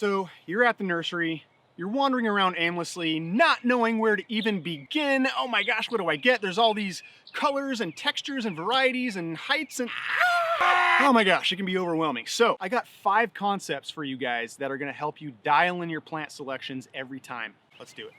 So you're at the nursery, you're wandering around aimlessly, not knowing where to even begin. Oh my gosh, what do I get? There's all these colors and textures and varieties and heights and oh my gosh, it can be overwhelming. So I got 5 concepts for you guys that are gonna help you dial in your plant selections every time. Let's do it.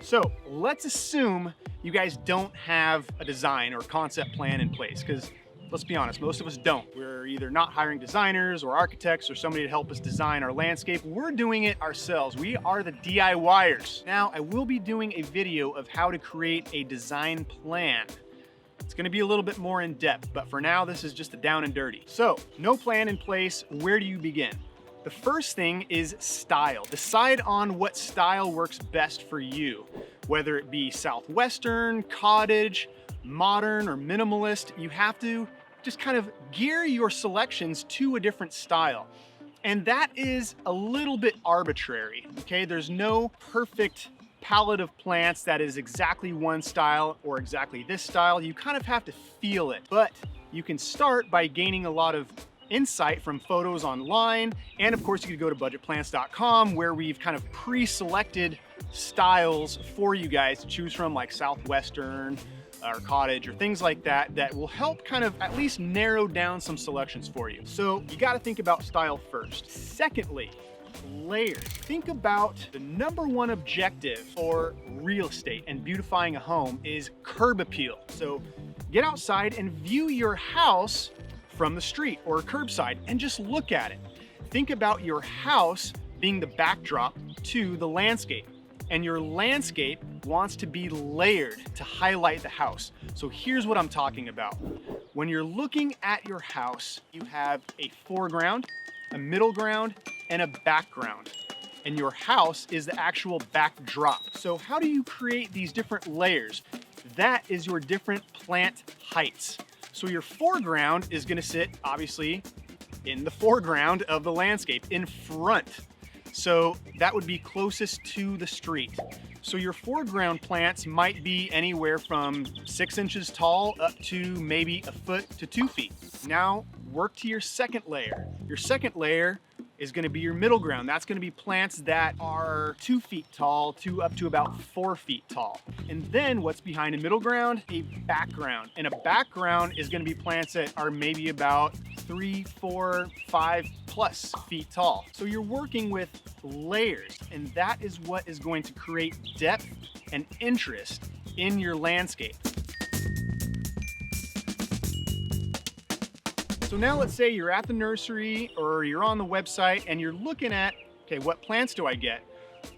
So let's assume you guys don't have a design or concept plan in place, because let's be honest, most of us don't. We're either not hiring designers or architects or somebody to help us design our landscape. We're doing it ourselves. We are the DIYers. Now, I will be doing a video of how to create a design plan. It's gonna be a little bit more in depth, but for now, this is just a down and dirty. So, no plan in place, where do you begin? The first thing is style. Decide on what style works best for you, whether it be Southwestern, cottage, modern, or minimalist. You have to just kind of gear your selections to a different style. And that is a little bit arbitrary, okay? There's no perfect palette of plants that is exactly one style or exactly this style. You kind of have to feel it, but you can start by gaining a lot of insight from photos online. And of course, you could go to budgetplants.com where we've kind of pre-selected styles for you guys to choose from, like Southwestern or cottage or things like that, that will help kind of at least narrow down some selections for you. So you got to think about style first. Secondly, layers. Think about the #1 objective for real estate and beautifying a home is curb appeal. So get outside and view your house from the street or curbside and just look at it. Think about your house being the backdrop to the landscape, and your landscape wants to be layered to highlight the house. So here's what I'm talking about. When you're looking at your house, you have a foreground, a middle ground, and a background. And your house is the actual backdrop. So how do you create these different layers? That is your different plant heights. So your foreground is gonna sit, obviously, in the foreground of the landscape, in front. So that would be closest to the street. So your foreground plants might be anywhere from 6 inches tall up to maybe 1 foot to 2 feet. Now work to your second layer. Your second layer is gonna be your middle ground. That's gonna be plants that are 2 feet tall to up to about 4 feet tall. And then what's behind a middle ground? A background. And a background is gonna be plants that are maybe about 3, 4, 5 plus feet tall. So you're working with layers, and that is what is going to create depth and interest in your landscape. So now let's say you're at the nursery or you're on the website and you're looking at, okay, what plants do I get?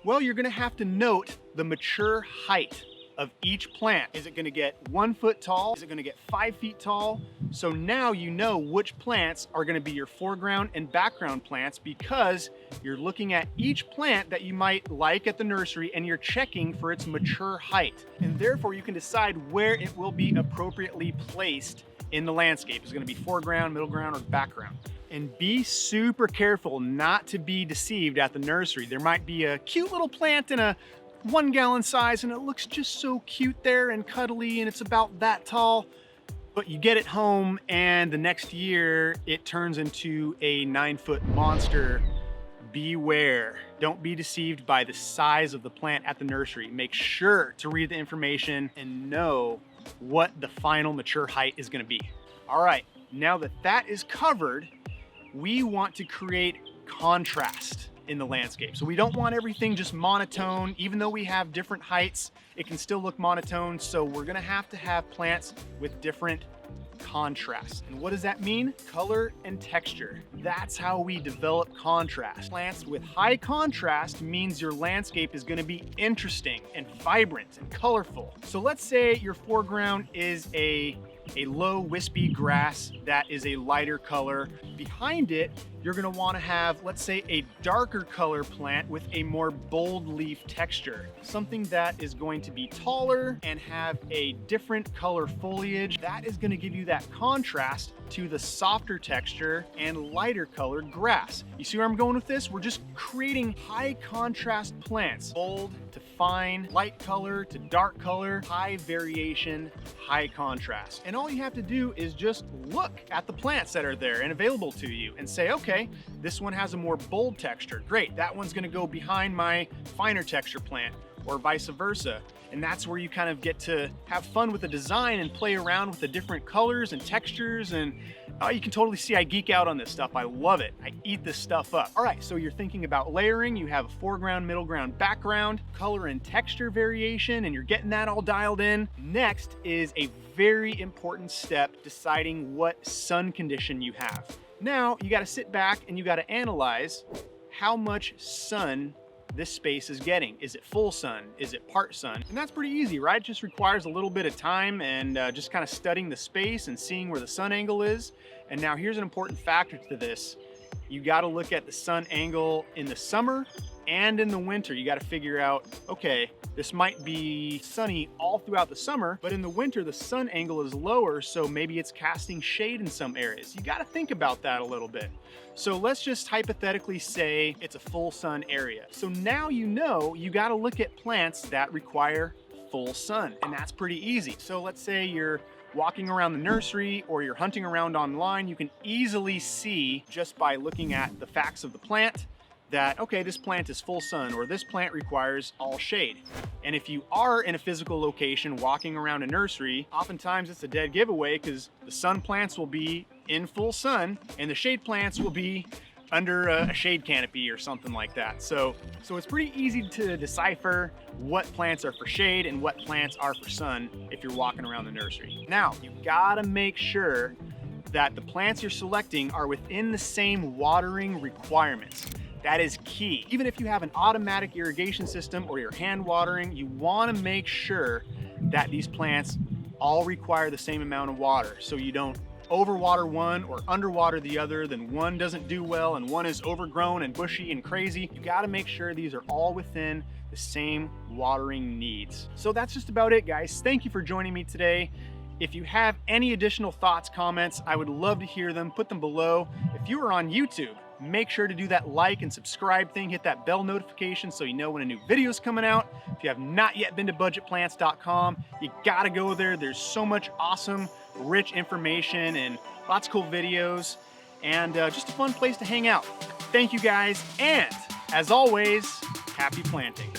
Well, you're gonna have to note the mature height of each plant. Is it gonna get 1 foot tall? Is it gonna get 5 feet tall? So now you know which plants are gonna be your foreground and background plants, because you're looking at each plant that you might like at the nursery and you're checking for its mature height. And therefore you can decide where it will be appropriately placed in the landscape. Is it gonna be foreground, middle ground, or background? And be super careful not to be deceived at the nursery. There might be a cute little plant in a 1 gallon size and it looks just so cute there and cuddly and it's about that tall, but you get it home and the next year it turns into a 9-foot monster. Beware. Don't be deceived by the size of the plant at the nursery. Make sure to read the information and know what the final mature height is going to be. All right, now that that is covered, we want to create contrast in the landscape. So we don't want everything just monotone. Even though we have different heights, it can still look monotone. So we're going to have plants with different contrast. And what does that mean? Color and texture. That's how we develop contrast. Plants with high contrast means your landscape is going to be interesting and vibrant and colorful. So let's say your foreground is a low wispy grass that is a lighter color. Behind it you're gonna wanna have, let's say, a darker color plant with a more bold leaf texture. Something that is going to be taller and have a different color foliage. That is gonna give you that contrast to the softer texture and lighter colored grass. You see where I'm going with this? We're just creating high contrast plants. Bold to fine, light color to dark color, high variation, high contrast. And all you have to do is just look at the plants that are there and available to you and say, okay, this one has a more bold texture. Great, that one's gonna go behind my finer texture plant, or vice versa. And that's where you kind of get to have fun with the design and play around with the different colors and textures. And you can totally see I geek out on this stuff. I love it. I eat this stuff up. All right, so you're thinking about layering. You have a foreground, middle ground, background, color and texture variation, and you're getting that all dialed in. Next is a very important step, deciding what sun condition you have. Now, you gotta sit back and you gotta analyze how much sun this space is getting. Is it full sun? Is it part sun? And that's pretty easy, right? It just requires a little bit of time and just kind of studying the space and seeing where the sun angle is. And now here's an important factor to this. You got to look at the sun angle in the summer and in the winter. You got to figure out, okay, this might be sunny all throughout the summer, but in the winter, the sun angle is lower, so maybe it's casting shade in some areas. You got to think about that a little bit. So let's just hypothetically say it's a full sun area. So now you know you got to look at plants that require full sun, and that's pretty easy. So let's say you're walking around the nursery or you're hunting around online, you can easily see just by looking at the facts of the plant that, okay, this plant is full sun or this plant requires all shade. And if you are in a physical location walking around a nursery, oftentimes it's a dead giveaway because the sun plants will be in full sun and the shade plants will be under a shade canopy or something like that. So it's pretty easy to decipher what plants are for shade and what plants are for sun if you're walking around the nursery. Now, you gotta make sure that the plants you're selecting are within the same watering requirements. That is key. Even if you have an automatic irrigation system or you're hand watering, you wanna make sure that these plants all require the same amount of water so you don't overwater one or underwater the other, then one doesn't do well and one is overgrown and bushy and crazy. You gotta make sure these are all within the same watering needs. So that's just about it, guys. Thank you for joining me today. If you have any additional thoughts, comments, I would love to hear them. Put them below. If you are on YouTube, make sure to do that like and subscribe thing, hit that bell notification so you know when a new video is coming out. If you have not yet been to budgetplants.com, you gotta go there. There's so much awesome, rich information and lots of cool videos and just a fun place to hang out. Thank you guys, and as always, happy planting.